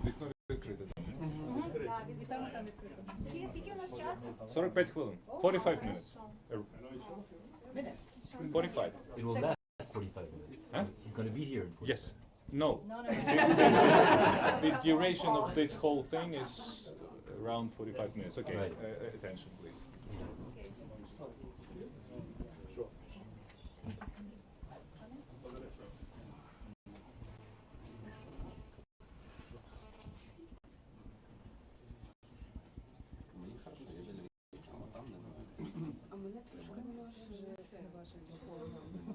Вікно відкрите. Скільки у нас часу? 45 хвилин. 45 minutes. 45. It will last 45 minutes. Huh? He's going to be here in 45 Yes. No. The duration of this whole thing is around 45 minutes. Okay. Right. Attention, please.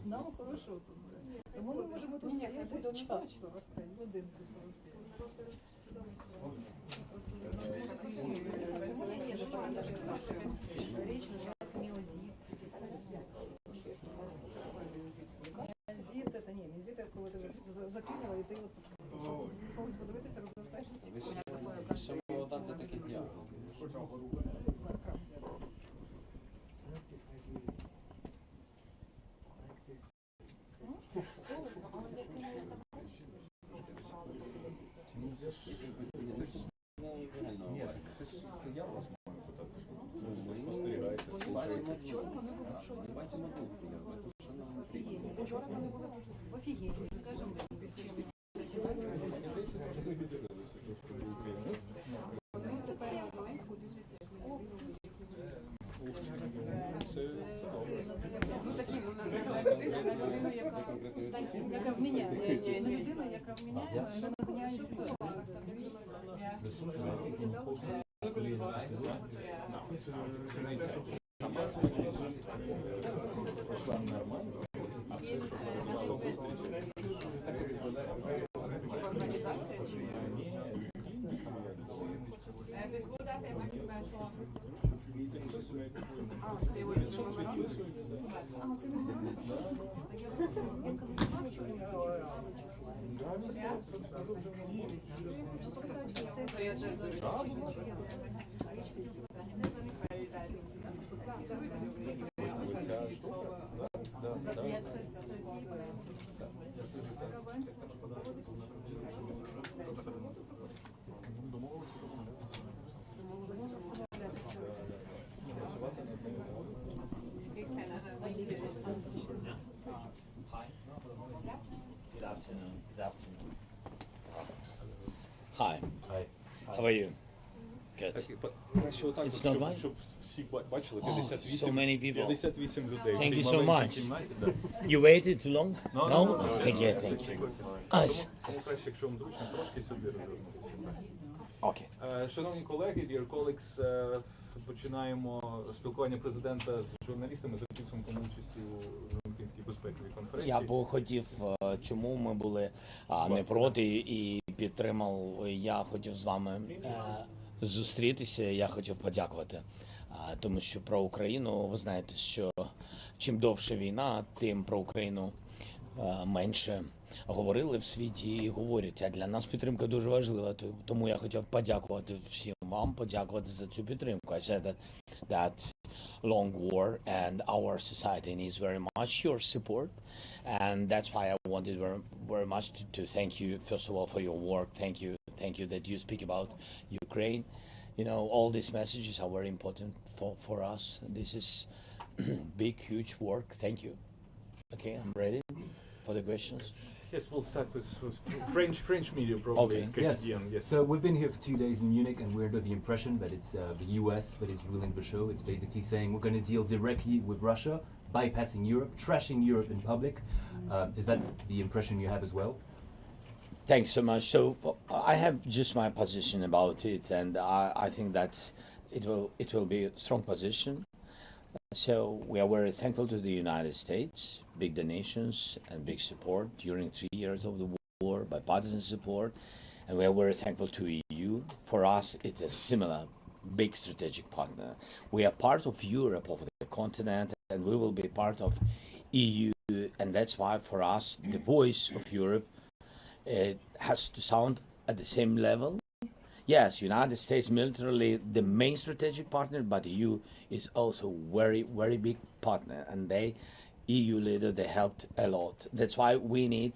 Нам хорошо. Тому ми можемо тут стояти до часу. Годинку. Речь называется миозит. Миозит это не, миозит это коли ти закинула і ти от когось подивитися, розростаєшся секунду. Ні, це я вас маю питати. Спостерігайте, слухайте. Вчора вони були в шоці. Вчора вони були в офігенні, скажімо, вони тепер Зеленську дивляться, як Це добре. ну такі, людина, яка вміняє, не людина, яка вміняє, але надає інститут. Пошла нормально. Hi. Hi. How are you? Good. Краще отак, It's not mine? щоб всі бачили, Oh, 58, so many people. 58 людей. Thank В you цій so маленькій much. кімнаті, да. You waited too long? No. Thank you, thank you. Nice. Тому краще, якщо вам зручно, трошки сюди розвернутися. Okay. Шановні колеги, dear colleagues, починаємо спілкування президента з журналістами за підсумком участі у Мюнхенській безпековій конференції. Я б хотів, чому ми були не проти і підтримав, я хотів з вами зустрітися, я хотів подякувати. Тому що про Україну, ви знаєте, що чим довше війна, тим про Україну менше говорили в світі і говорять. А для нас підтримка дуже важлива. Тому я хотів подякувати всім вам, подякувати за цю підтримку. I said that long war and our society needs very much your support. And that's why I wanted very much to thank you, first of all, for your work. Thank you that you speak about Ukraine. You know, all these messages are very important for us. This is big, huge work. Thank you. Okay, I'm ready for the questions. Yes, we'll start with French media probably. Okay. Yes. So we've been here for 2 days in Munich, and we're under the impression that it's the US that is ruling the show. It's basically saying we're going to deal directly with Russia, bypassing Europe, trashing Europe in public. Is that the impression you have as well? Thanks so much. So I have just my position about it, and I think that it will be a strong position. So we are very thankful to the United States, big donations and big support during 3 years of the war, bipartisan support, and we are very thankful to EU. For us, it's a similar big strategic partner. We are part of Europe, of the continent, and we will be part of EU, and that's why for us the voice of Europe has to sound at the same level. Yes, United States militarily the main strategic partner, but EU is also very big partner, and EU leader, they helped a lot. That's why we need,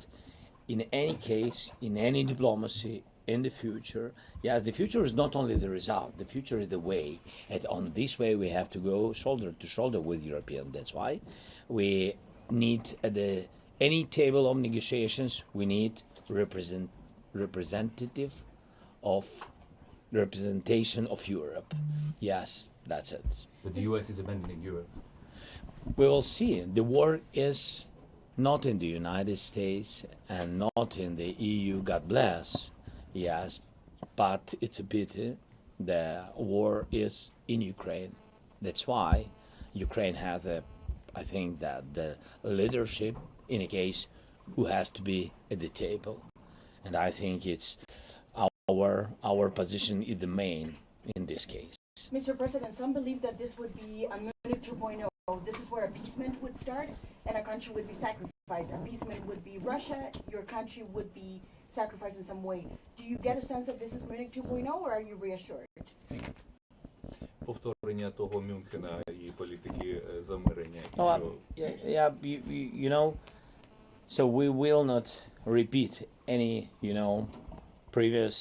in any case, in any diplomacy in the future, yes, the future is not only the result, the future is the way, and on this way we have to go shoulder to shoulder with European. That's why we need at any table of negotiations, we need representation of Europe. Yes, that's it. But the US is abandoning Europe. We will see. The war is not in the United States and not in the EU, God bless. Yes, but it's a pity. The war is in Ukraine. That's why Ukraine has I think that the leadership in a case who has to be at the table. And I think it's our position is the main in this case. Mr. President, some believe that this would be a Munich 2.0. This is where appeasement would start and a country would be sacrificed. Appeasement would be Russia, your country would be sacrificed in some way. Do you get a sense that this is Munich 2.0 or are you reassured? Повторення того Мюнхена і політики замирення. You know, so we will not repeat any, previous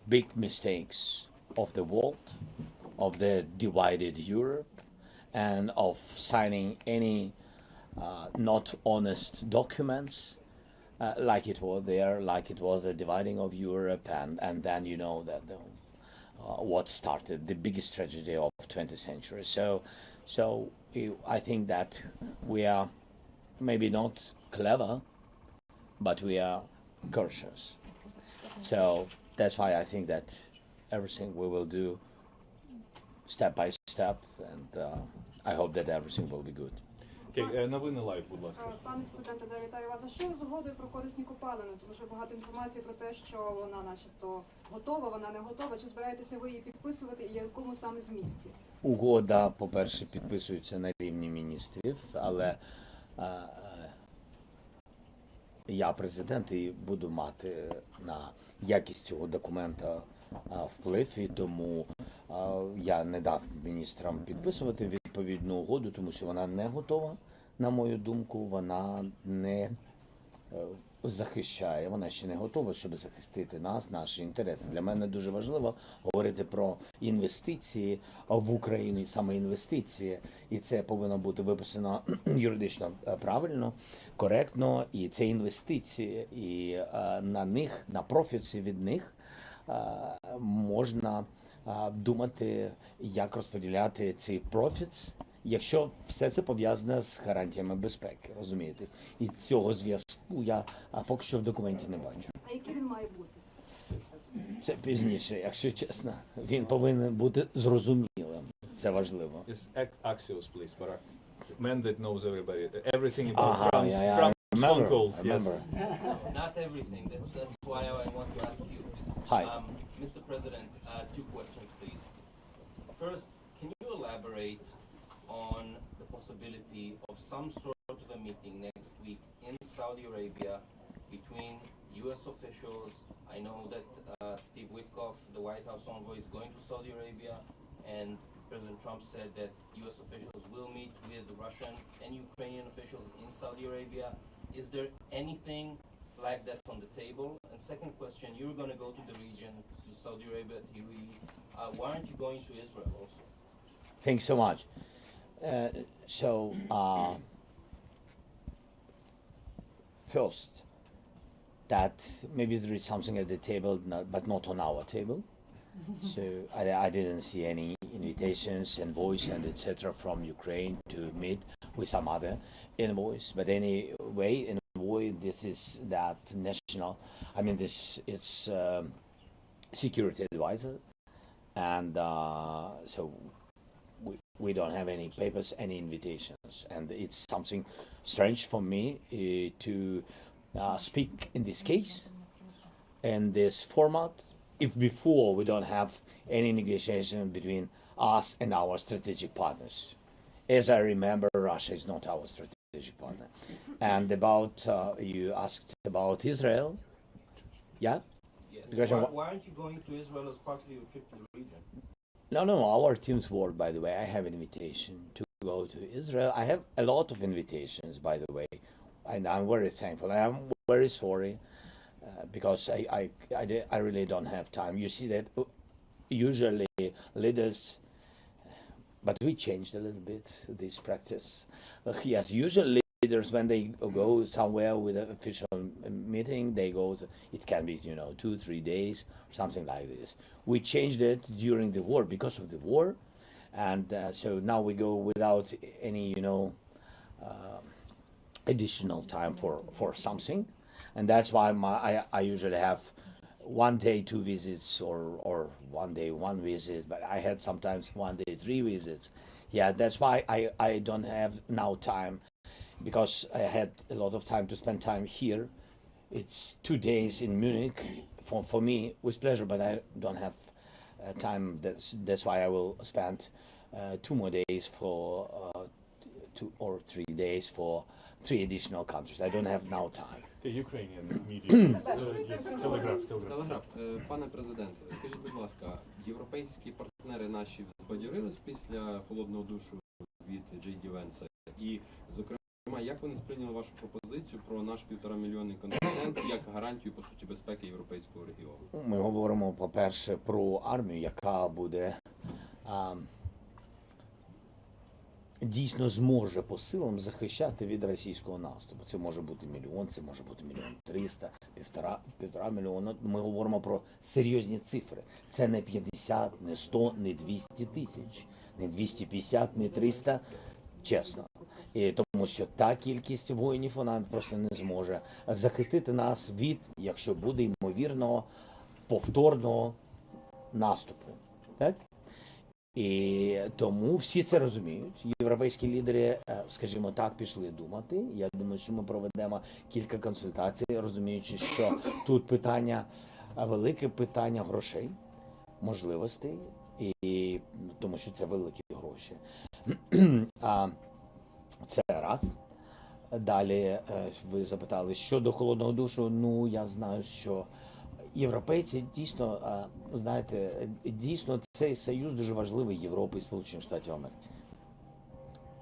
big mistakes of the world, of the divided Europe, and of signing any not honest documents like it was there, like it was a dividing of Europe, and then that what started the biggest tragedy of 20th century. So I think that we are maybe not clever, but we are cautious. So that's why I think that everything we will do step by step, and I hope that everything will be good. Окей, новини лайв, будь ласка. Пане президенте, вітаю вас. А що з угодою про корисні копалини? Тому що багато інформації про те, що вона начебто готова, вона не готова. Чи збираєтеся ви її підписувати і в якому саме змісті? Угода, по-перше, підписується на рівні міністрів, але я президент і буду мати на якість цього документа вплив, і тому я не дав міністрам підписувати відповідну угоду, тому що вона не готова, на мою думку, вона не захищає, вона ще не готова, щоб захистити нас, наші інтереси. Для мене дуже важливо говорити про інвестиції в Україну, саме інвестиції, і це повинно бути виписано юридично правильно, коректно, і це інвестиції, і на них, на профіці від них можна думати, як розподіляти цей профіт, якщо все це пов'язане з гарантіями безпеки, розумієте? І цього зв'язку я поки що в документі не бачу. А який він має бути? Це пізніше, якщо чесно. Він повинен бути зрозумілим. Це важливо. Yes, Axios, please, Barak. Man that knows everybody. Everything about yeah. Trump's phone I calls. remember. Not everything. That's why I want to ask you. Hi. Mr. President, two questions, please. First, can you elaborate on the possibility of some sort of a meeting next week in Saudi Arabia between U.S. officials? I know that Steve Witkoff, the White House envoy, is going to Saudi Arabia, and President Trump said that U.S. officials will meet with Russian and Ukrainian officials in Saudi Arabia. Is there anything like that on the table? And second question, you're going to go to the region, to Saudi Arabia, to UAE. Why aren't you going to Israel also? Thanks so much. First, that maybe there is something at the table, but not on our table. So I didn't see any invitations, envoys, and etc. from Ukraine to meet with some other envoys. But anyway, envoy, this is that national. I mean, it's security advisor, and so we don't have any papers, any invitations, and it's something strange for me to speak in this case, in this format, if before we don't have any negotiation between us and our strategic partners. as I remember, Russia is not our strategic partner. And about, you asked about Israel. Yeah? Yes. Because Why aren't you going to Israel as part of your trip to the region? No, our team's work, by the way. I have an invitation to go to Israel. I have a lot of invitations, by the way, and I'm very thankful. I am very sorry because I really don't have time. You see that usually leaders, but we changed a little bit this practice. Yes, usually leaders, when they go somewhere with an official meeting, they go, it can be, 2-3 days, something like this. We changed it during the war because of the war, and so now we go without any, additional time for something, and that's why I usually have 1 day 2 visits, or 1 day 1 visit, but I had sometimes 1 day 3 visits. Yeah, that's why I don't have now time, because I had a lot of time to spend time here. It's 2 days in Munich for me with pleasure, but I don't have time. That's why I will spend 2 more days for 2 or 3 days for 3 additional countries. I don't have now time. The Ukrainian media. Yes, Telegraph. Телеграф. Пане президенте, скажіть, будь ласка, європейські партнери наші збадьорились після холодного душу від Джей Ді Венса? І, зокрема, як вони сприйняли вашу пропозицію про наш 1,5 мільйонний контингент як гарантію, по суті, безпеки європейського регіону? Ми говоримо, по-перше, про армію, яка буде дійсно зможе по силам захищати від російського наступу. Це може бути 1 мільйон, це може бути 1,3 мільйона, 1,5 мільйона. Ми говоримо про серйозні цифри. Це не 50, не 100, не 200 тисяч, не 250, не 300, чесно. І тому що та кількість воїнів, вона просто не зможе захистити нас від, якщо буде ймовірного, повторного наступу. Так? І тому всі це розуміють. Європейські лідери, скажімо так, пішли думати. Я думаю, що ми проведемо кілька консультацій, розуміючи, що тут питання, велике питання грошей, можливостей, і тому що це великі гроші. Це раз. Далі ви запитали, щодо холодного душу, ну я знаю, що європейці дійсно, знаєте, дійсно цей союз дуже важливий Європи і Сполучених Штатів Америки.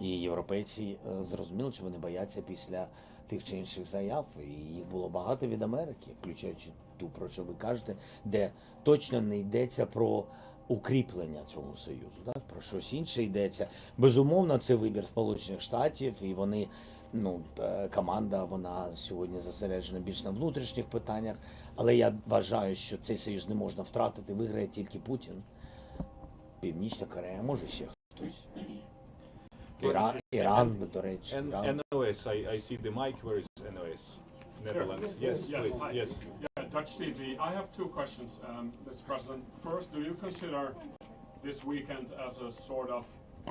І європейці зрозуміли, що вони бояться після тих чи інших заяв, і їх було багато від Америки, включаючи ту, про що ви кажете, де точно не йдеться про укріплення цього союзу, так? Про щось інше йдеться. Безумовно, це вибір Сполучених Штатів, і вони, команда, вона сьогодні зосереджена більш на внутрішніх питаннях, але я вважаю, що цей союз не можна втратити, виграє тільки Путін, Північна Корея, може ще хтось. Іран, до речі. NOS, I see the mic. Where is NOS? Netherlands. Yes, please. Hi. Yes. Yeah, Dutch TV. I have 2 questions, Mr. President. First, do you consider this weekend as a sort of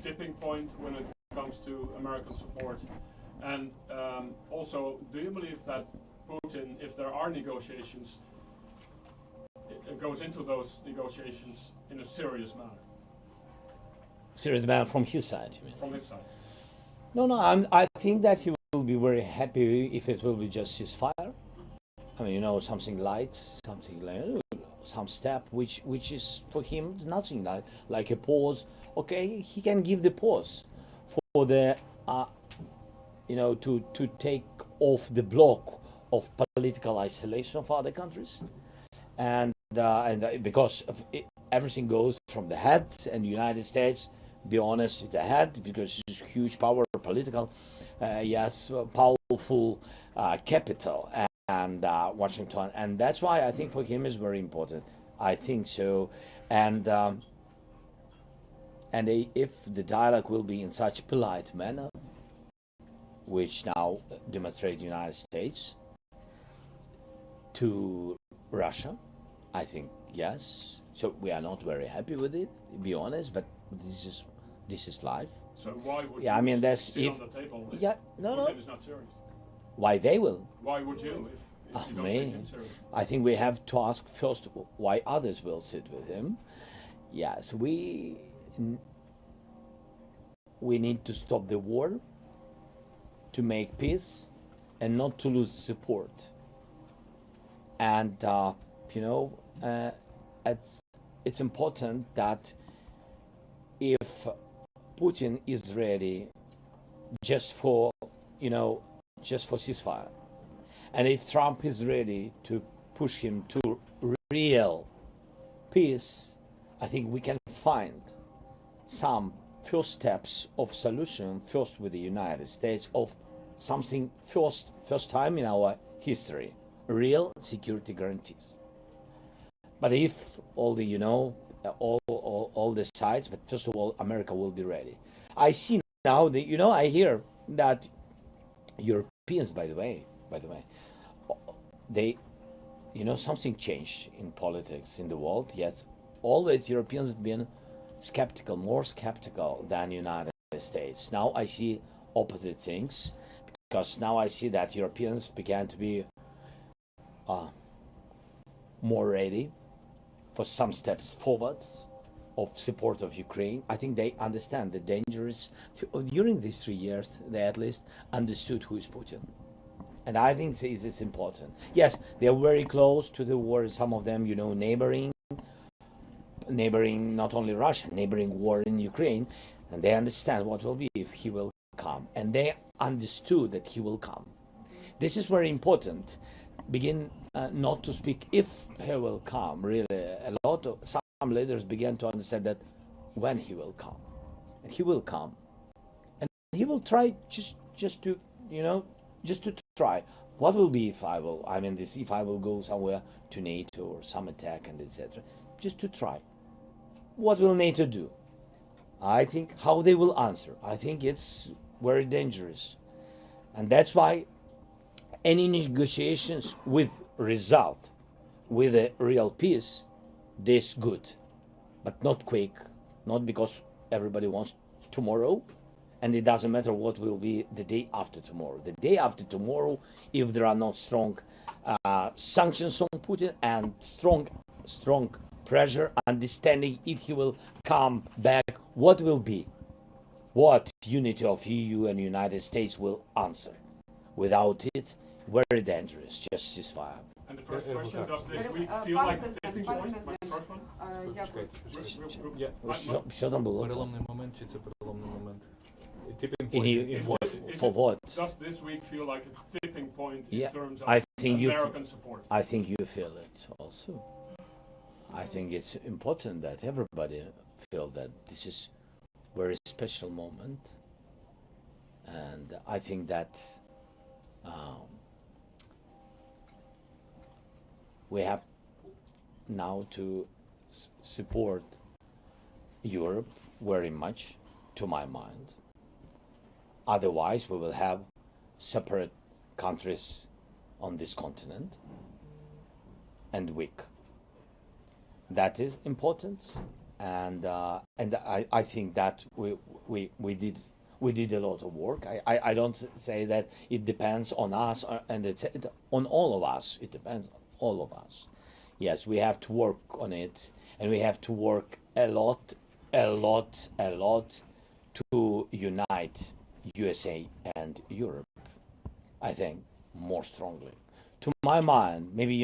tipping point when it comes to American support? And also, do you believe that Putin, if there are negotiations, it goes into those negotiations in a serious manner? Serious man from his side, you mean? From his side? No, I think that he will be very happy if it will be just ceasefire. I mean, something light, something like some step which is for him nothing like a pause. Okay, he can give the pause for the to take off the block of political isolation of other countries, and because everything goes from the head, and the United States, be honest, it's the head because it's huge power, political, powerful capital, and Washington, and that's why I think for him is very important. I think so, and if the dialogue will be in such a polite manner, which now demonstrate the United States to Russia, I think yes. So we are not very happy with it, to be honest, but this is life. So why would I mean, that's sit if on the table if Putin is not serious? Why they will? Why would you if you don't take him serious? I think we have to ask first why others will sit with him. Yes, we need to stop the war, to make peace, and not to lose support. And it's important that if Putin is ready just for ceasefire, and if Trump is ready to push him to real peace, I think we can find some first steps of solution, first with the United States, of something first time in our history, real security guarantees. But if all the all the sides, but first of all, America will be ready. I see now that I hear that Europeans, by the way, they something changed in politics in the world. Yes, always Europeans have been skeptical, more skeptical than United States. Now I see opposite things, because now I see that Europeans began to be more ready for some steps forward of support of Ukraine. I think they understand the dangers. During these 3 years, they at least understood who is Putin. And I think this is important. Yes, they are very close to the war. Some of them, neighboring not only Russia, neighboring war in Ukraine, and they understand what will be if he will come. And they understood that he will come. This is very important. Begin not to speak if he will come. Really, some leaders began to understand that when he will come, and he will come, and he will try just to try. What will be if I will go somewhere to NATO or some attack and etc. Just to try. What will NATO do? I think how they will answer. I think it's very dangerous, and that's why any negotiations with result, with a real peace, this good, but not quick, not because everybody wants tomorrow, and it doesn't matter what will be the day after tomorrow. The day after tomorrow, if there are not strong sanctions on Putin and strong pressure, understanding if he will come back, what will be? What unity of EU and United States will answer? Without it, very dangerous, just ceasefire. And the first question, does this week feel like a tipping point? My first one? Що там було? Переломний момент, чи це переломний момент? Tipping In point. for what? Does this week feel like a tipping point in Yeah, terms of I think American support? I think you feel it also. I think it's important that everybody feel that this is very special moment, and I think that we have now to support Europe very much, to my mind. Otherwise, we will have separate countries on this continent and weak. That is important, and I think that we did a lot of work. I don't say that it depends on us and it's on all of us. It depends on all of us. Yes, we have to work on it, and we have to work a lot to unite USA and Europe. I think more strongly. To my mind, maybe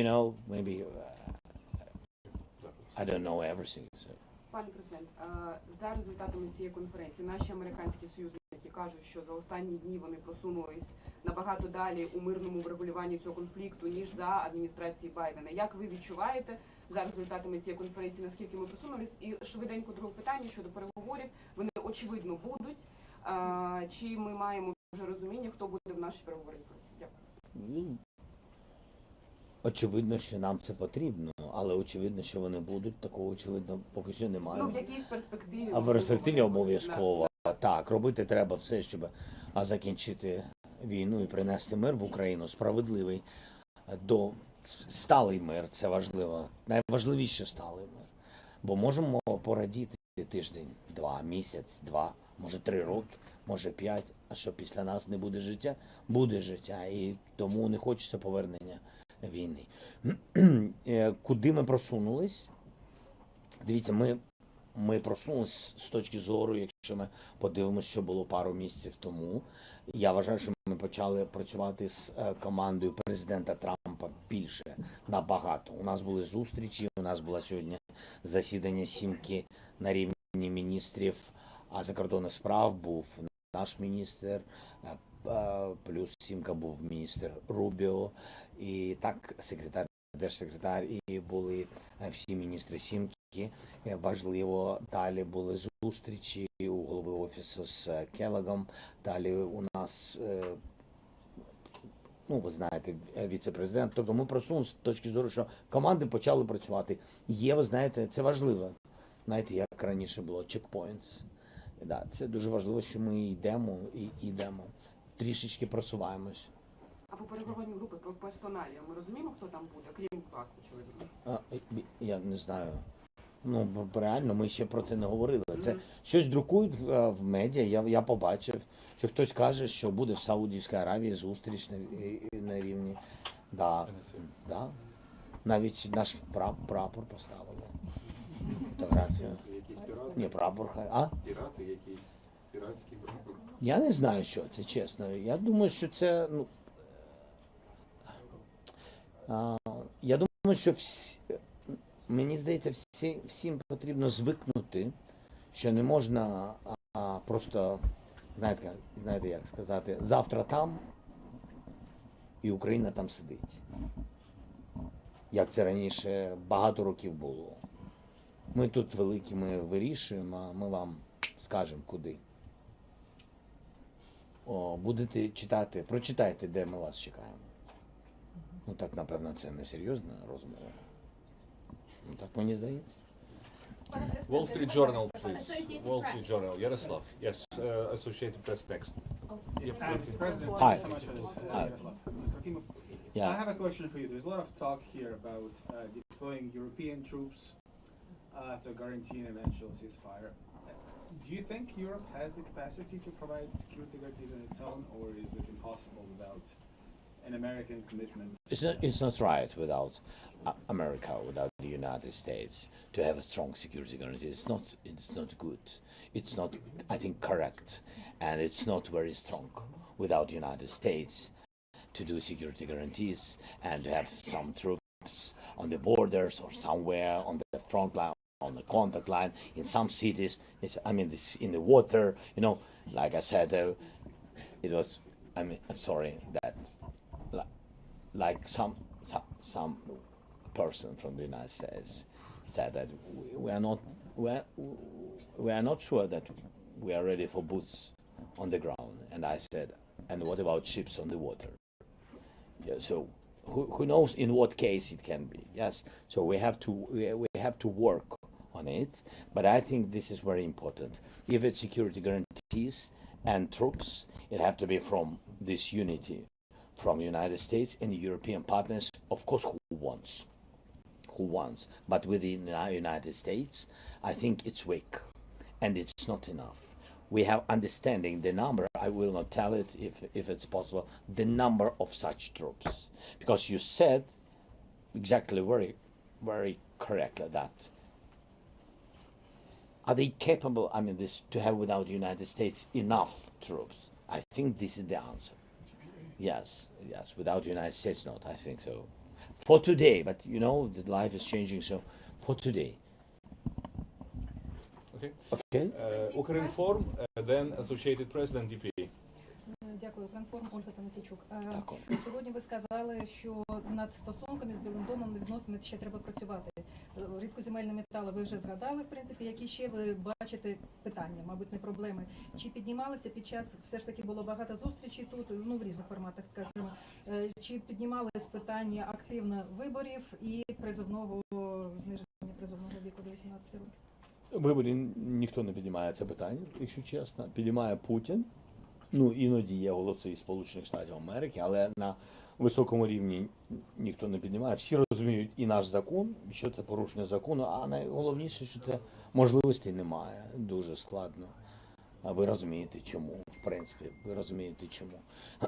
I don't know everything. So. Пане президент, за результатами цієї конференції наші американські союзники кажуть, що за останні дні вони просунулись набагато далі у мирному врегулюванні цього конфлікту, ніж за адміністрації Байдена. Як ви відчуваєте за результатами цієї конференції, наскільки ми просунулись? І швиденько друге питання щодо переговорів. Вони очевидно будуть. Чи ми маємо вже розуміння, хто буде в нашій переговорі? Дякую. Очевидно, що нам це потрібно, але очевидно, що вони будуть, такого очевидно поки що немає. В якійсь перспективі. А в перспективі обов'язково. Так, робити треба все, щоб закінчити війну і принести мир в Україну, справедливий, сталий мир, це важливо, найважливіше сталий мир. Бо можемо порадіти тиждень, 2, місяць, 2, може 3 роки, може 5, а що після нас не буде життя? Буде життя, і тому не хочеться повернення війни. Куди ми просунулись? Дивіться, ми просунулись з точки зору, якщо подивимося, що було пару місяців тому. Я вважаю, що ми почали працювати з командою президента Трампа більше, набагато. У нас були зустрічі, у нас було сьогодні засідання сімки на рівні міністрів закордонних справ, був наш міністр, плюс сімка був міністр Рубіо, і так держсекретар, і були всі міністри сімки. Важливо, далі були зустрічі у голови офісу з Келлогом, далі у нас, ви знаєте, віце-президент. Тобто ми просунулися з точки зору, що команди почали працювати. Є, ви знаєте, це важливо. Знаєте, як раніше було, чекпоінтс. Да, це дуже важливо, що ми йдемо, трішечки просуваємось. А по переговорній групи, по персоналі, ми розуміємо, хто там буде, крім вас, очевидно? Я не знаю. Реально, ми ще про це не говорили. Це щось друкують в медіа, я побачив, що хтось каже, що буде в Саудівській Аравії зустріч на рівні. Да. Навіть наш прапор поставили. Фотографію. Ні, прапор. Пірати якісь, піратський прапор. Я не знаю, що це, чесно. Я думаю, що це, я думаю, що мені здається, всім потрібно звикнути, що не можна просто, знаєте, як сказати, завтра там і Україна там сидить. Як це раніше багато років було. Ми тут великі, ми вирішуємо, а ми вам скажемо куди. Будете читати, прочитайте, де ми вас чекаємо. Так, напевно, це не серйозна розмова. Так мені здається. Wall Street Journal, please. Wall Street Journal. Yaroslav. Yes, Associated Press next. Mr. President, Hi. thank you so much for this. Hi. Yaroslav. Trofimov. Yeah. I have a question for you. There's a lot of talk here about deploying European troops to guarantee an eventual ceasefire. Do you think Europe has the capacity to provide security guarantees on its own, or is it impossible without an American commitment? It's not right without America, without the United States, to have a strong security guarantee. It's not good. It's not, I think, correct, and it's not very strong without the United States to do security guarantees and to have some troops on the borders or somewhere on the front line, on the contact line, in some cities. This in the water. Like I said, it was. I'm sorry that. Like some person from the United States said that we are not sure that we are ready for boots on the ground. And I said, and what about ships on the water? Yeah, so who knows in what case it can be? Yes. So we have to work on it. But I think this is very important. If it's security guarantees and troops, it have to be from this unity. From United States and European partners, of course, who wants. But within the United States, I think it's weak, and it's not enough. We have understanding the number. I will not tell it if it's possible. The number of such troops, because you said exactly very, very correctly that. Are they capable? To have without the United States enough troops? I think this is the answer. Yes. Without the United States, not. I think so. For today, but the life is changing. So, for today. Okay. Ukrinform, then Associated Press, then DP. Дякую, Укрінформ, Ольга Танасійчук. Сьогодні ви сказали, що над стосунками з Білим домом відносинами ще треба працювати. Рідкоземельні метали ви вже згадали, в принципі, які ще ви бачите питання, мабуть, не проблеми. Чи піднімалися під час, все ж таки було багато зустрічей тут, в різних форматах, скажімо, чи піднімались питання активно виборів і зниження призовного віку до 18 років? Виборів ніхто не піднімає це питання, якщо чесно. Піднімає Путін. Іноді є голоси із Сполучених Штатів Америки, але на високому рівні ніхто не піднімає. Всі розуміють і наш закон, що це порушення закону, а найголовніше, що це можливостей немає. Дуже складно. А ви розумієте чому, в принципі, чому.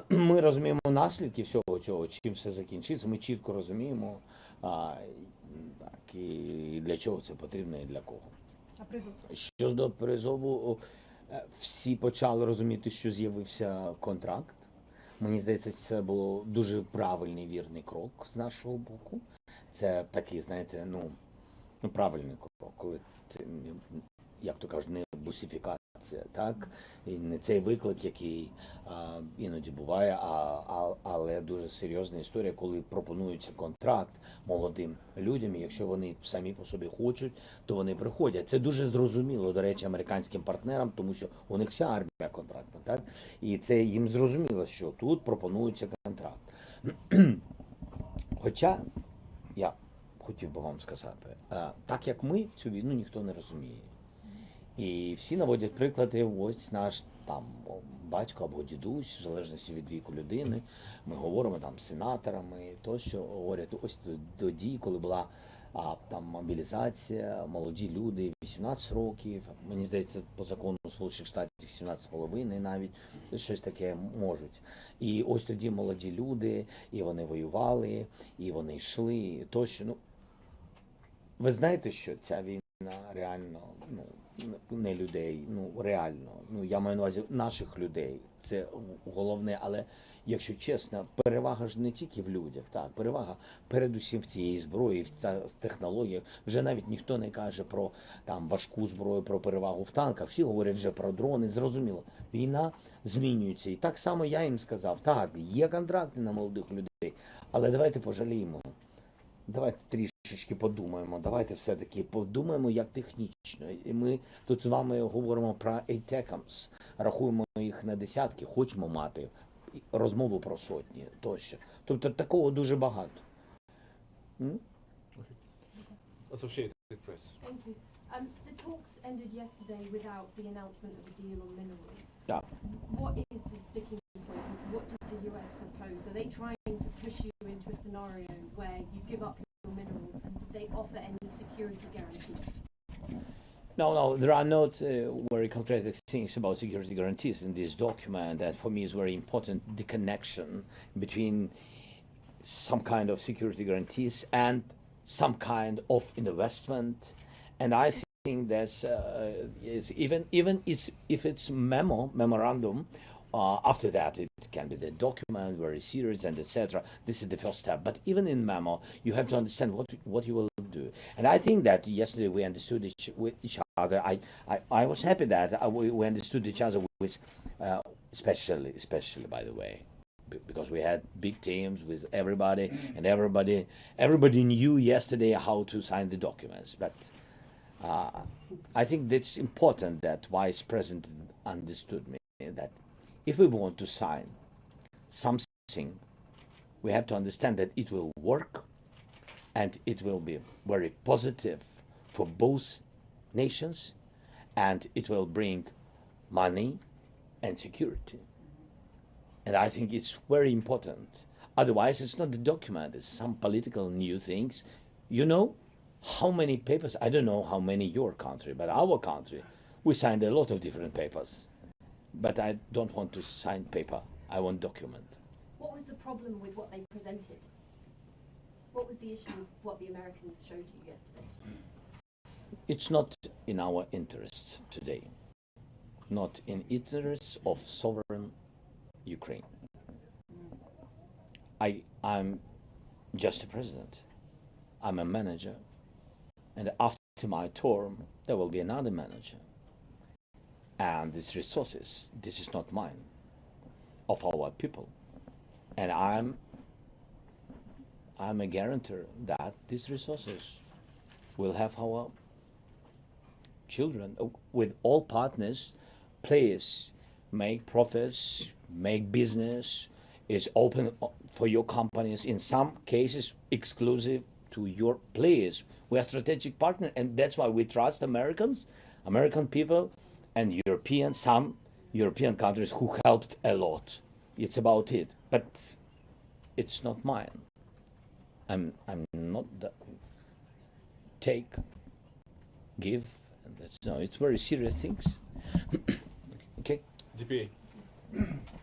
Ми розуміємо наслідки всього цього, чим все закінчиться, ми чітко розуміємо, і для чого це потрібно і для кого. А призов? Щодо призову, всі почали розуміти, що з'явився контракт. Мені здається, це було дуже правильний, вірний крок з нашого боку. Це такий, знаєте, правильний крок, коли ти, як то кажуть, не бусифікація, так? І не цей виклик, який іноді буває, але дуже серйозна історія, коли пропонується контракт молодим людям, і якщо вони самі по собі хочуть, то вони приходять. Це дуже зрозуміло, до речі, американським партнерам, тому що у них вся армія контрактна, так? І це їм зрозуміло, що тут пропонується контракт. Хоча, я хотів би вам сказати, так як ми, цю війну ніхто не розуміє. І всі наводять приклади, ось наш там батько або дідусь, в залежності від віку людини. Ми говоримо там з сенаторами, тощо говорять, ось тоді, коли була там мобілізація, молоді люди, 18 років, мені здається, по закону Сполучених Штатів 17,5 навіть, щось таке можуть. І ось тоді молоді люди, і вони воювали, і вони йшли, тощо. Ви знаєте, що ця війна реально, не людей, реально, я маю на увазі наших людей, це головне, але якщо чесно, перевага ж не тільки в людях, так, перевага передусім в цієї зброї, в технологіях, вже навіть ніхто не каже про там важку зброю, про перевагу в танках, всі говорять вже про дрони, зрозуміло, війна змінюється, і так само я їм сказав, так, є контракти на молодих людей, але давайте пожаліємо. Давайте трішечки подумаємо, давайте все-таки подумаємо, як технічно. І ми тут з вами говоримо про ATACMS, рахуємо їх на десятки, хочемо мати розмову про сотні тощо. Тобто такого дуже багато. Associated Press. Thank you. The talks ended yesterday without the announcement of a deal on minerals. Yeah. What is the sticking point? What does the US propose? Are they trying to push you into a scenario where you give up your minerals, and did they offer any security guarantees? No, there are not very concrete things about security guarantees in this document. That for me is very important, the connection between some kind of security guarantees and some kind of investment. And I think that's even if it's memorandum, after that it can be the document, very serious and etc. This is the first step. But even in memo, you have to understand what you will do. And I think that yesterday we understood each other. I was happy that we understood each other with, especially by the way, because we had big teams with everybody, and everybody knew yesterday how to sign the documents. But I think that's important that Vice President understood me, that if we want to sign something, we have to understand that it will work and it will be very positive for both nations, and it will bring money and security. And I think it's very important. Otherwise, it's not the document, it's some political new things. You know how many papers, I don't know how many your country, but our country, we signed a lot of different papers. But I don't want to sign paper, I want document. What was the problem with what they presented? What was the issue with what the Americans showed you yesterday? It's not in our interests today, not in interests of sovereign Ukraine. I'm just a president, I'm a manager, and after my term there will be another manager. And these resources, this is not mine, of our people. And I'm a guarantor that these resources will have our children, with all partners, players, make profits, make business, is open for your companies, in some cases exclusive to your players. We are strategic partner, and that's why we trust Americans, American people, and some European countries who helped a lot. It's about it, but it's not mine. I'm not take, give, and it's very serious things. Okay. DPA.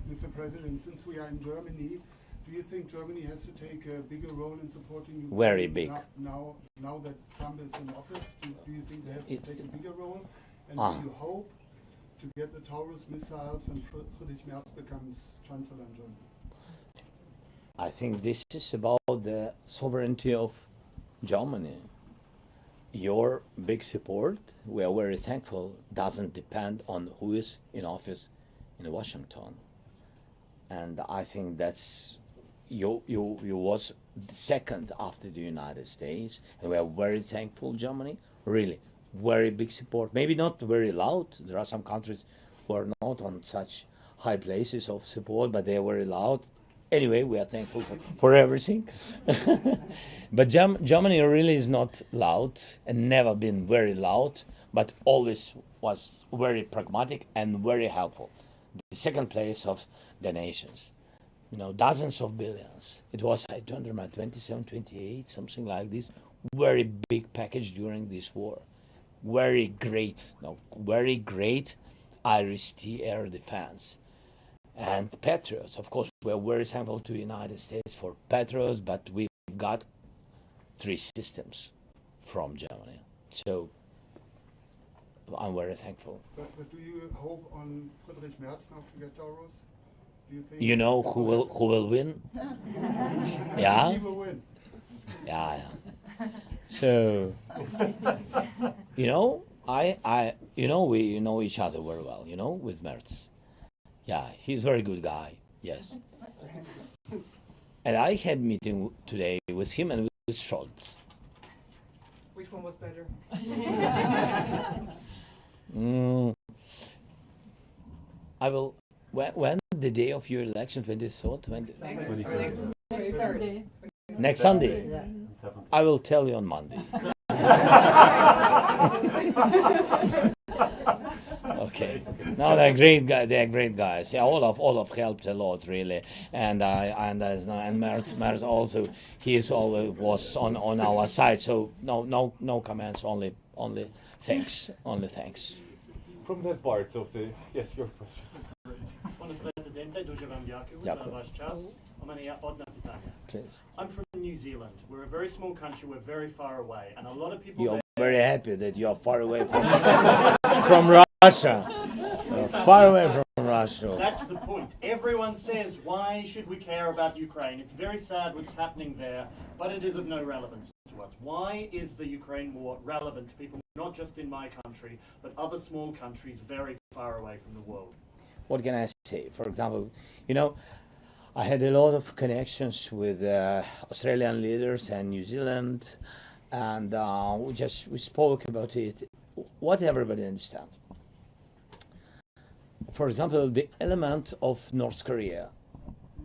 Mr. President, since we are in Germany, do you think Germany has to take a bigger role in supporting Ukraine? Very big. Now that Trump is in office, do you think they have to take a bigger role? And do you hope to get the Taurus missiles when Friedrich Merz becomes Chancellor in Germany? I think this is about the sovereignty of Germany. Your big support, we are very thankful, doesn't depend on who is in office in Washington. And I think that's, you was second after the United States, and we are very thankful, Germany, really, very big support. Maybe not very loud, there are some countries who are not on such high places of support, but they are very loud. Anyway, we are thankful for everything. But Germany really is not loud and never been very loud, but always was very pragmatic and very helpful. The second place of the nations, you know, dozens of billions. It was, I don't remember, 27, 28, something like this. Very big package during this war. Very great, very great Irish-T air defense. And Patriots, of course, we're very thankful to the United States for Patriots, but we've got 3 systems from Germany. So I'm very thankful. But do you hope on Friedrich Merz now to get Taurus? Do you think? You know who will win? Yeah? He will win. Yeah. So, you know, we know each other very well, you know, with Merz. Yeah, he's a very good guy, yes. And I had meeting today with him and with Scholz. Which one was better? I will, when the day of your election, 23rd? Next Sunday? Yeah. I will tell you on Monday. Okay. No, they're great guys. They're great guys. Yeah, Olaf helped a lot, really, and Merz also. He is always was on our side. So no comments. Only thanks. Only thanks. From that part of the yes, your question. Пане президенте, дуже вам дякую за Дякую. ваш час. У мене є одне питання. Please. I'm from New Zealand. We're a very small country. We're very far away, and a lot of people. You're very happy that you are far away from Russia. Far away from Russia. That's the point. Everyone says, why should we care about Ukraine? It's very sad what's happening there, but it is of no relevance to us. Why is the Ukraine war relevant to people, not just in my country, but other small countries very far away from the world? What can I say? For example, you know, I had a lot of connections with Australian leaders and New Zealand, and we spoke about it. What everybody understands. For example, the element of North Korea,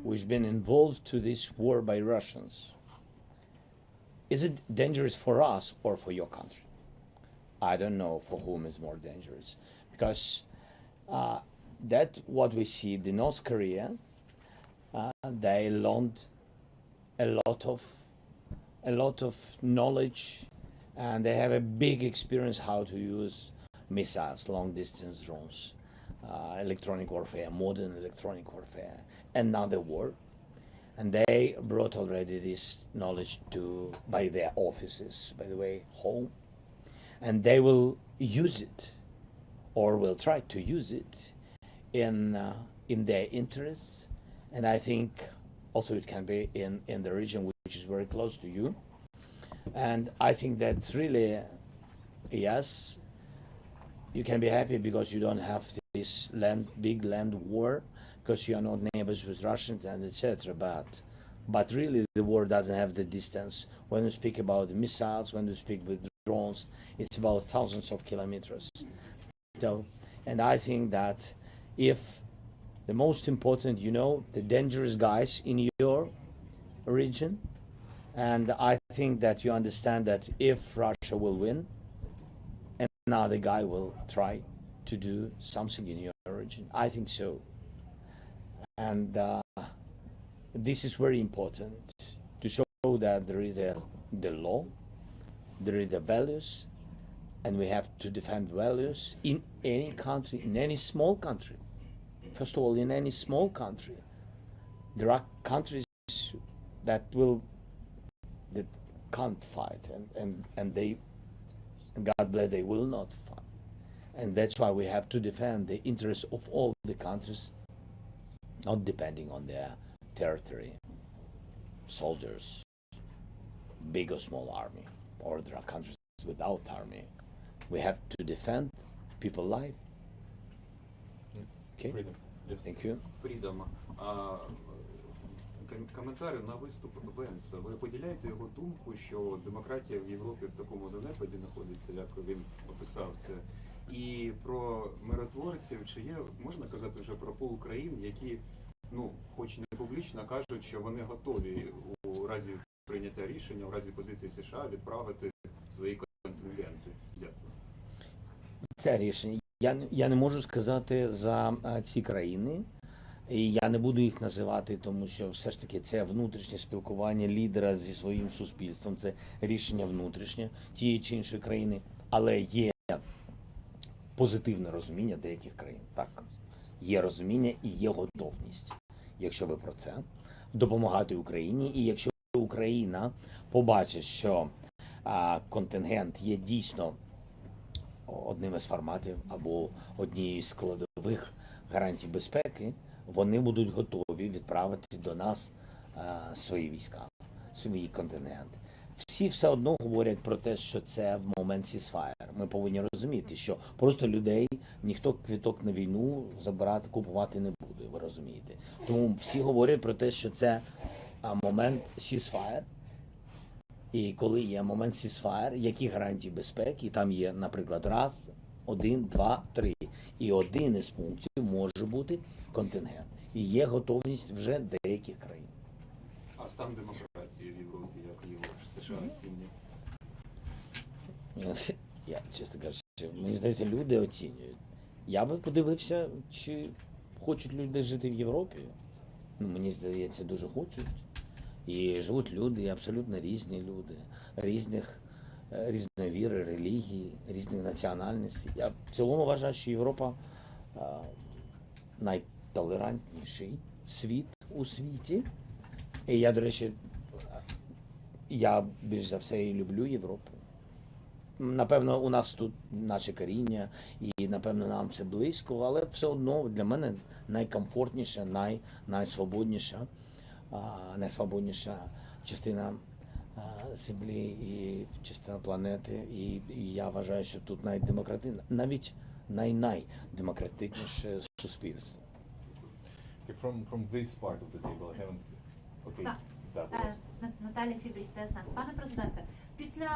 which has been involved to this war by Russians, is it dangerous for us or for your country? I don't know for whom is more dangerous, because that what we see, the North Korea, they learned a lot of knowledge, and they have a big experience how to use missiles, long distance drones, electronic warfare, modern electronic warfare, another war. And they brought already this knowledge by their offices, by the way, home. And they will use it, or will try to use it, in their interests. And I think also it can be in the region which is very close to you. And I think that really, yes, you can be happy because you don't have this big land war, because you are not neighbors with Russians and etc. But really the war doesn't have the distance. When you speak about the missiles, when you speak with drones, it's about thousands of kilometers. So, and I think that if the most important, you know, the dangerous guys in your region, and I think that you understand that if Russia will win, another guy will try to do something in your region. I think so. And this is very important to show that there is the law, there is the values, and we have to defend values in any country, in any small country. First of all, in any small country, there are countries that can't fight, and they, God bless, they will not fight. And that's why we have to defend the interests of all the countries, not depending on their territory, soldiers, big or small army, or there are countries without army. We have to defend people's life. Okay? Thank you. Freedom. Коментар на виступ Венса. Ви поділяєте його думку, що демократія в Європі в такому занепаді знаходиться, як він описав це? І про миротворців, чи є, можна казати вже про пул країн, які, ну, хоч не публічно, кажуть, що вони готові у разі прийняття рішення, у разі позиції США відправити свої контингенти? Дякую. Це рішення. Я не можу сказати за ці країни, і я не буду їх називати, тому що все ж таки це внутрішнє спілкування лідера зі своїм суспільством, це рішення внутрішнє тієї чи іншої країни, але є позитивне розуміння деяких країн. Так, є розуміння і є готовність, якщо ви про це, допомагати Україні, і якщо Україна побачить, що контингент є дійсно одним із форматів або однією з складових гарантій безпеки, вони будуть готові відправити до нас свої війська, свій контингент. Всі все одно говорять про те, що це в момент ceasefire. Ми повинні розуміти, що просто людей ніхто квиток на війну забирати, купувати не буде, ви розумієте. Тому всі говорять про те, що це момент ceasefire. І коли є момент ceasefire, які гарантії безпеки, там є, наприклад, раз, 1, 2, 3. І один із пунктів може бути контингент. І є готовність вже деяких країн. А стан демократії в Європі, як його США оцінює? Я, чесно кажучи, мені здається, люди оцінюють. Я би подивився, чи хочуть люди жити в Європі. Ну, мені здається, дуже хочуть. І живуть люди, абсолютно різні люди, різної віри, релігії, різних національностей. Я в цілому вважаю, що Європа найтолерантніший світ у світі. І я, до речі, я більш за все і люблю Європу. Напевно, у нас тут наше коріння, і, напевно, нам це близько, але все одно для мене найкомфортніша, найсвободніша частина землі і частина планети. І я вважаю, що тут навіть найдемократичніше суспільство. From this part of the table, I haven't... Okay. Наталя Фібріх, ТСН. Пане президенте, після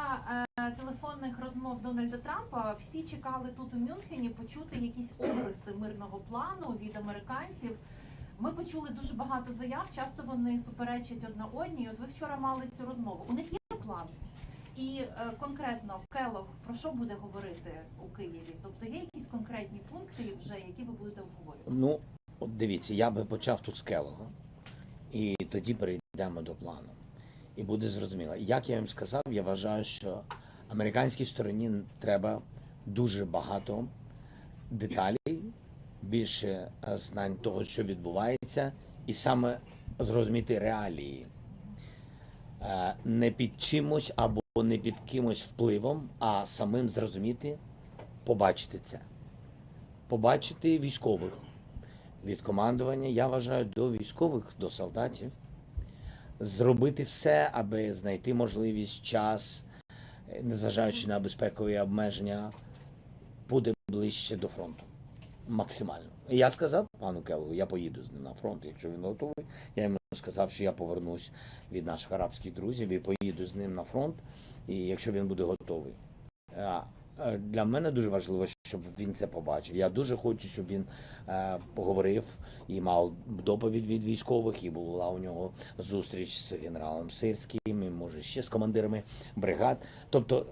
телефонних розмов Дональда Трампа всі чекали тут у Мюнхені почути якісь обриси мирного плану від американців. Ми почули дуже багато заяв, часто вони суперечать одна одній. От ви вчора мали цю розмову. У них є план? І конкретно Келлог про що буде говорити у Києві? Тобто є якісь конкретні пункти вже, які ви будете обговорювати? Ну, от дивіться, я би почав тут з Келлога, і тоді перейдемо до плану. І буде зрозуміло. Як я їм сказав, я вважаю, що американській стороні треба дуже багато деталей, більше знань того, що відбувається, і саме зрозуміти реалії. Не під чимось або не під кимось впливом, а самим зрозуміти, побачити це. Побачити військових. Від командування, я вважаю, до військових, до солдатів. Зробити все, аби знайти можливість, час, незважаючи на безпекові обмеження, буде ближче до фронту. Максимально. І я сказав пану Келлогу, я поїду з ним на фронт, якщо він готовий. Я йому сказав, що я повернусь від наших арабських друзів і поїду з ним на фронт, і якщо він буде готовий. Для мене дуже важливо, щоб він це побачив. Я дуже хочу, щоб він поговорив і мав доповідь від військових, і була у нього зустріч з генералом Сирським, і, може, ще з командирами бригад. Тобто,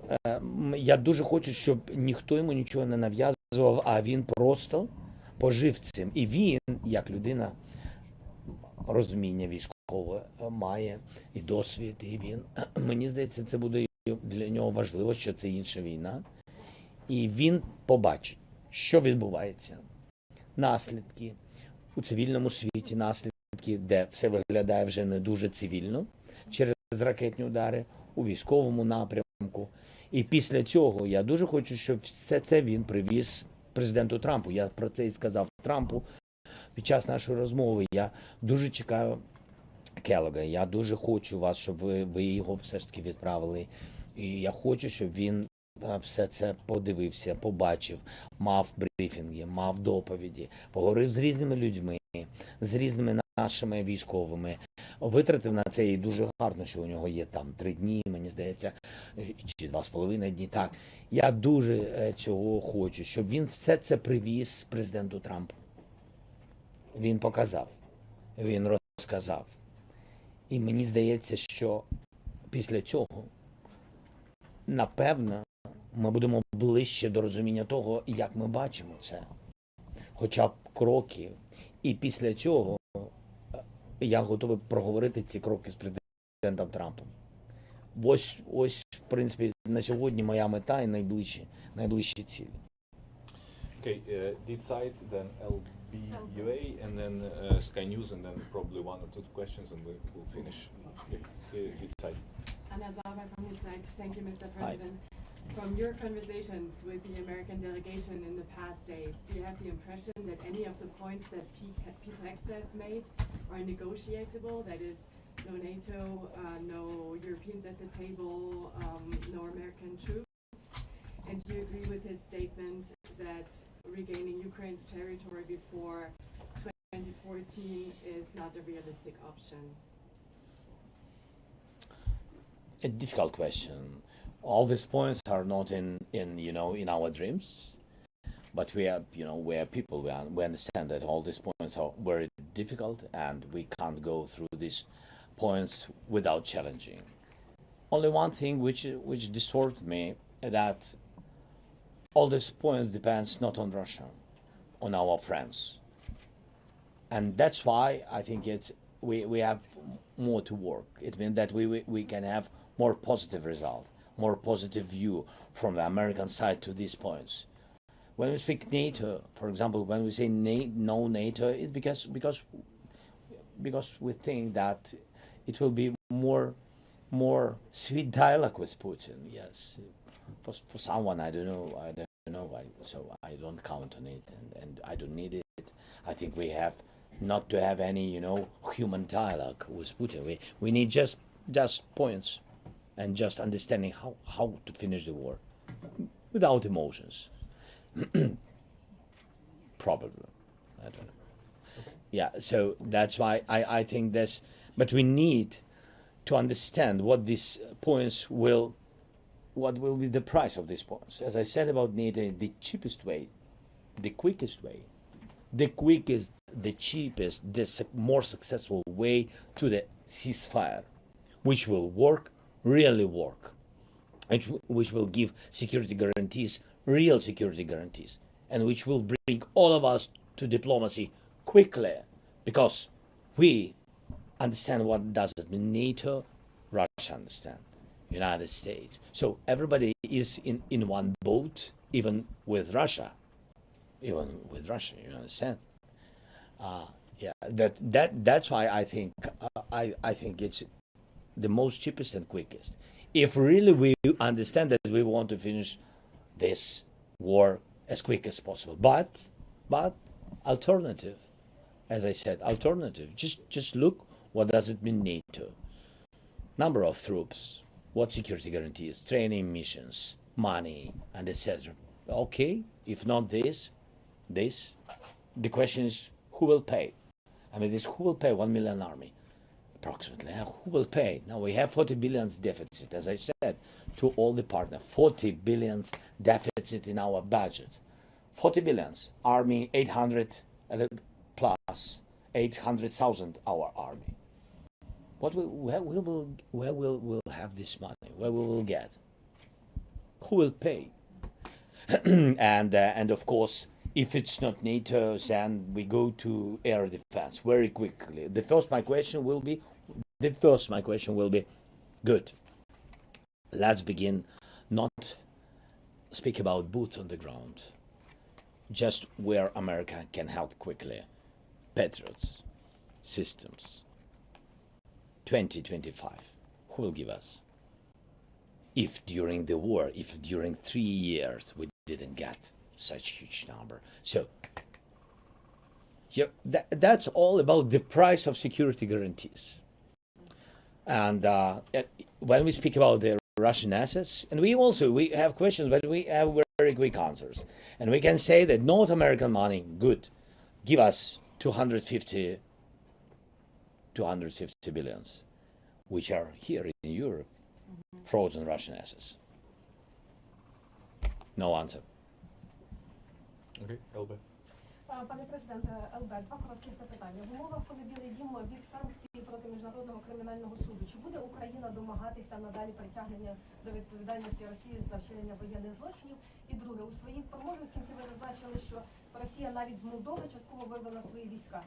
я дуже хочу, щоб ніхто йому нічого не нав'язував, а він просто пожив цим. І він, як людина, розуміння військове має, і досвід, і він, мені здається, це буде для нього важливо, що це інша війна. І він побачить, що відбувається. Наслідки у цивільному світі, наслідки, де все виглядає вже не дуже цивільно, через ракетні удари, у військовому напрямку. І після цього я дуже хочу, щоб все це він привіз президенту Трампу. Я про це і сказав Трампу під час нашої розмови. Я дуже чекаю Келлога. Я дуже хочу вас, щоб ви його все ж таки відправили. І я хочу, щоб він все це подивився, побачив, мав брифінги, мав доповіді, поговорив з різними людьми, з різними нашими військовими. Витратив на це і дуже гарно, що у нього є там 3 дні, мені здається, чи 2,5 дні. Так, я дуже цього хочу, щоб він все це привіз президенту Трампу. Він показав, він розказав. І мені здається, що після цього, напевно, ми будемо ближче до розуміння того, як ми бачимо це. Хоча б кроки. І після цього я готовий проговорити ці кроки з президентом Трампом. Ось, в принципі, на сьогодні моя мета і найближчі цілі. Okay, Deed Side, then LBUA, and then Sky News, and then probably 1 or 2 questions, and we'll finish. Deed Side. Anna Zaba from Inside. Thank you, Mr. President. From your conversations with the American delegation in the past days, do you have the impression that any of the points that Peter has made are negotiable? That is, no NATO, no Europeans at the table, no American troops? And do you agree with his statement that regaining Ukraine's territory before 2014 is not a realistic option? A difficult question. All these points are not in our dreams, but we are people. We understand that all these points are very difficult, and we can't go through these points without challenging. Only one thing which disturbed me that all these points depends not on Russia, on our friends, and that's why I think we have more to work. It means that we can have more positive result, more positive view from the American side to these points. When we speak NATO, for example, when we say no NATO, it's because we think that it will be more sweet dialogue with Putin. Yes, for someone I don't know, so I don't count on it, and I don't need it. I think we have not to have any human dialogue with Putin. We need just points. And just understanding how to finish the war without emotions. Probably. I don't know. Yeah, so that's why I think this, but we need to understand what will be the price of these points. As I said about NATO, the cheapest way, the quickest way, the cheapest, the more successful way to the ceasefire, which will really work, which will give security guarantees, real security guarantees, and which will bring all of us to diplomacy quickly, because we understand what does it mean NATO, Russia understand, United States. So everybody is in one boat, even with Russia, you understand? That's why I think it's the most cheapest and quickest. If really we understand that we want to finish this war as quick as possible, but alternative, as I said, alternative. Just look what does it mean NATO, number of troops, what security guarantees, training missions, money, and etc. Okay, if not this, the question is who will pay. I mean, who will pay 1 million army? Approximately. Who will pay? Now we have 40 billion deficit, as I said, to all the partners. 40 billion deficit in our budget. 40 billion. Army 800 plus 800,000 our army. Where will have this money? Where we will get? Who will pay? and of course, if it's not NATO, then we go to air defense very quickly. My question will be, good. Let's begin not speak about boots on the ground, just where America can help quickly. Patriots, systems. 2025, who will give us? If during the war, if during 3 years we didn't get such huge number. So yeah, that's all about the price of security guarantees. And when we speak about the Russian assets, and we have questions, but we have very quick answers. And we can say that North American money, good, give us 250 billions, which are here in Europe, frozen Russian assets. No answer. Okay, Elbe. Пане президенте, ЛБ, два коротких запитання. В умовах, коли Білий Дім ввів санкції проти Міжнародного кримінального суду, чи буде Україна домагатися надалі притягнення до відповідальності Росії за вчинення воєнних злочинів? І друге, у своїй промові в кінці ви зазначили, що Росія навіть з Молдови частково вивела свої війська.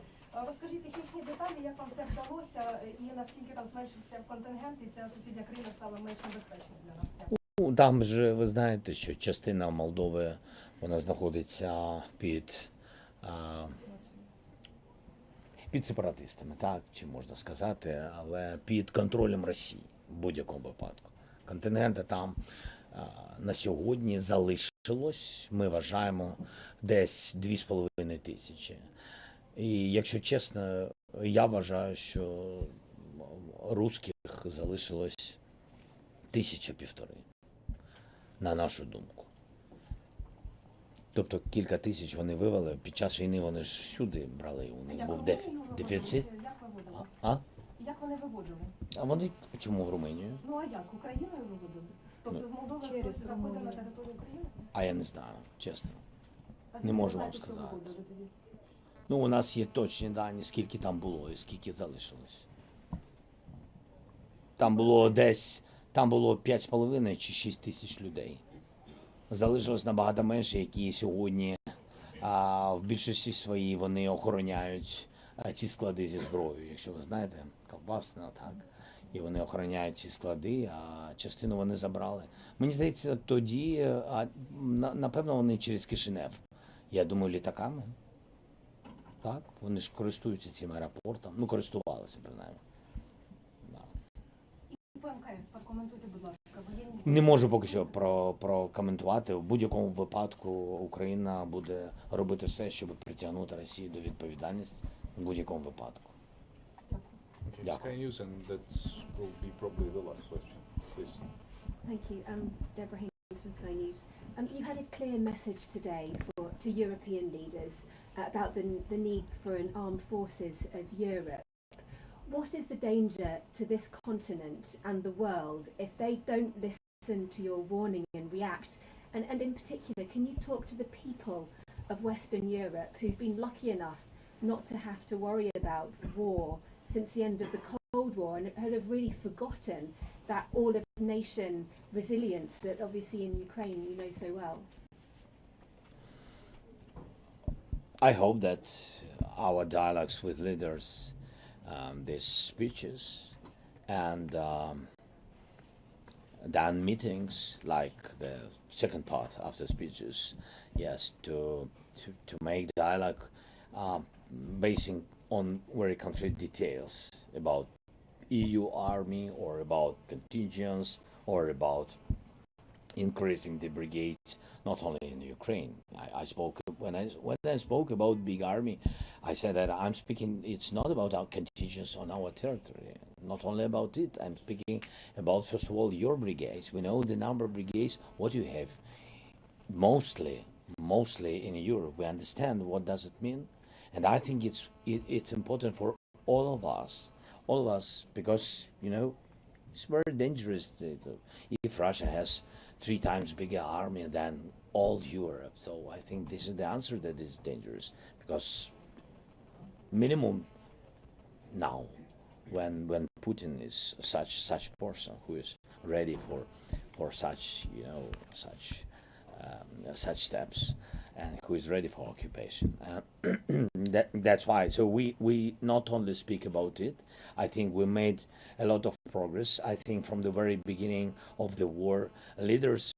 Розкажіть технічні деталі, як вам це вдалося і наскільки там зменшився контингент і ця сусідня країна стала менш небезпечною для нас? Ну, там же ви знаєте, що частина Молдови, вона знаходиться під сепаратистами, так, чи можна сказати, але під контролем Росії в будь-якому випадку. Контингента там на сьогодні залишилось, ми вважаємо, десь 2,5 тисячі. І якщо чесно, я вважаю, що русських залишилось 1,5 на нашу думку. Тобто кілька тисяч вони вивели, під час війни вони ж всюди брали, у них був дефіцит. Як вони виводили? А вони чому в Румунію? Ну а як? Україною виводили? Тобто з Молдови хтось заходив на територію України? А я не знаю, чесно. Не можу вам сказати. Ну, у нас є точні дані, скільки там було і скільки залишилось. Там було 5,5 чи 6 тисяч людей. Залишилось набагато менше, які сьогодні в більшості своїй вони охороняють ці склади зі зброєю. Якщо ви знаєте, ковбасна, так. І вони охороняють ці склади, а частину вони забрали. Мені здається, тоді, напевно, вони через Кишинев. Я думаю, літаками. Так, вони ж користуються цим аеропортом. Ну, користувалися, принаймні. По МКС, прокоментуйте, будь ласка. Не можу поки що прокоментувати. В будь-якому випадку Україна буде робити все, щоб притягнути Росію до відповідальності в будь-якому випадку. Sky News, and that will be probably the last question. Please. Thank you. Deborah Haynes from Sky News. You had a clear message today to European leaders about the need for an armed forces of Europe. What is the danger to this continent and the world if they don't listen to your warning and react? And in particular, can you talk to the people of Western Europe who've been lucky enough not to have to worry about war since the end of the Cold War and have really forgotten that all-of-nation resilience that obviously in Ukraine you know so well? I hope that our dialogues with leaders, these speeches, and then meetings like the second part of the speeches, yes, to make dialogue basing on very concrete details about EU army or about contingents or about increasing the brigades, not only in Ukraine. When I spoke about big army, I said that I'm speaking, it's not about our contingents on our territory, not only about it. I'm speaking about, first of all, your brigades. We know the number of brigades, what you have, mostly in Europe. We understand what does it mean. And I think it's important for all of us, because, you know, it's very dangerous if Russia has 3 times bigger army than all Europe. So I think this is the answer that is dangerous, because minimum now, when Putin is such person who is ready for such, you know, such steps, and who is ready for occupation. That's why. So we not only speak about it. I think we made a lot of progress. I think from the very beginning of the war, leaders,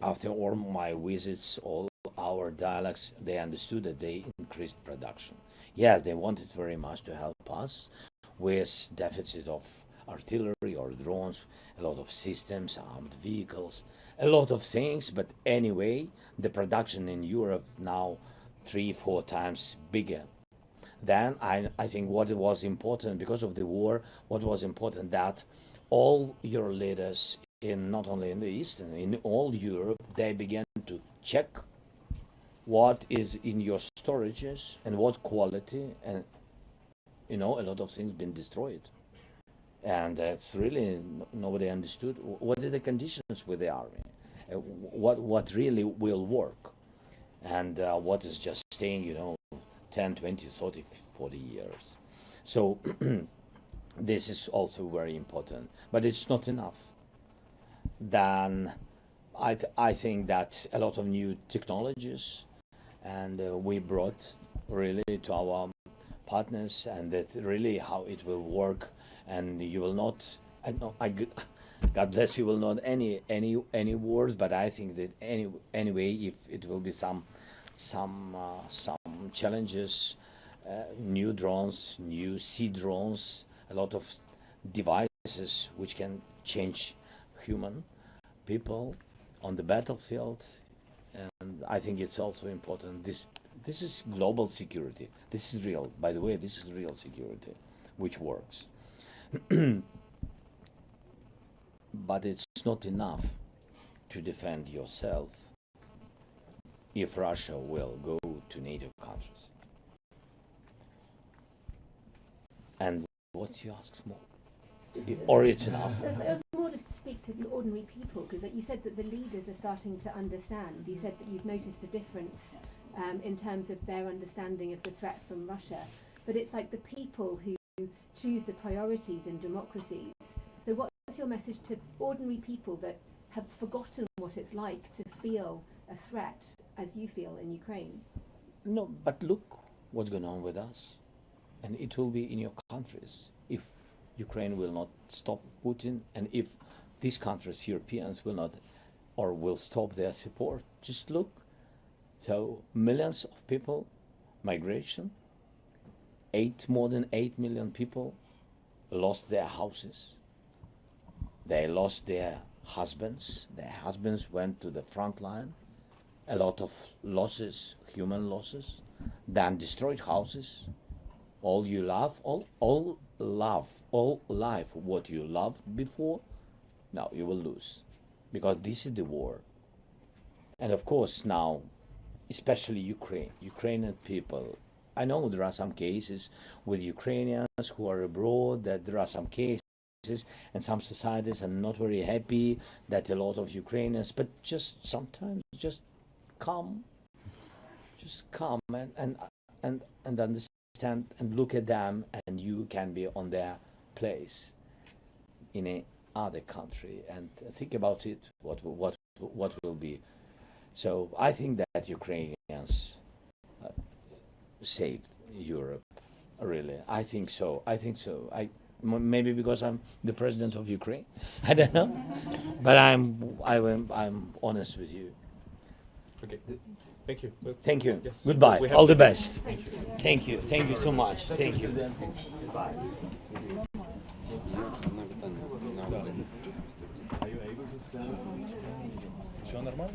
after all my visits, all our dialogues, they understood that they increased production. Yes, they wanted very much to help us with deficit of artillery or our drones, a lot of systems, armed vehicles, a lot of things. But anyway, the production in Europe now 3-4 times bigger. Then I think what was important because of the war, what was important that all your leaders in not only in the East, in all Europe, they began to check what is in your storages and what quality, and a lot of things been destroyed. And that's really nobody understood what are the conditions with the army, what really will work, and what is just staying 10, 20, 30, 40 years. So this is also very important, but it's not enough. Then I think that a lot of new technologies and we brought really to our partners, and that really how it will work, and you will not, God bless you, will not any wars, but I think that anyway, if it will be some challenges, new drones, new sea drones, a lot of devices which can change human people on the battlefield, and I think it's also important. This is global security. This is real. By the way, this is real security, which works. But it's not enough to defend yourself if Russia will go to NATO countries. And what you ask more? Or it's enough? It was more just to speak to ordinary people, because you said that the leaders are starting to understand. You said that you've noticed a difference in terms of their understanding of the threat from Russia. But it's like the people who choose the priorities in democracies. So what's your message to ordinary people that have forgotten what it's like to feel a threat as you feel in Ukraine? No, but look what's going on with us. And it will be in your countries if Ukraine will not stop Putin, and if these countries, Europeans, will not or will stop their support. Just look. So millions of people, migration, more than 8 million people lost their houses. They lost their husbands. Their husbands went to the front line. A lot of losses, human losses, then destroyed houses. All you love, all life, what you loved before, now you will lose, because this is the war. And of course now, especially Ukrainian people. I know there are some cases with Ukrainians who are abroad, that there are some cases, and some societies are not very happy that a lot of Ukrainians, but just sometimes just come and understand and look at them, and you can be on their place in a other country and think about it, what will be. So I think that Ukrainians saved Europe, really. I think so. Maybe because I'm the president of Ukraine, I don't know, but I'm honest with you. Okay. Thank you. Thank you. Yes. Goodbye. All the best. Thank you. Thank you so much. Thank you. Bye. Все нормально?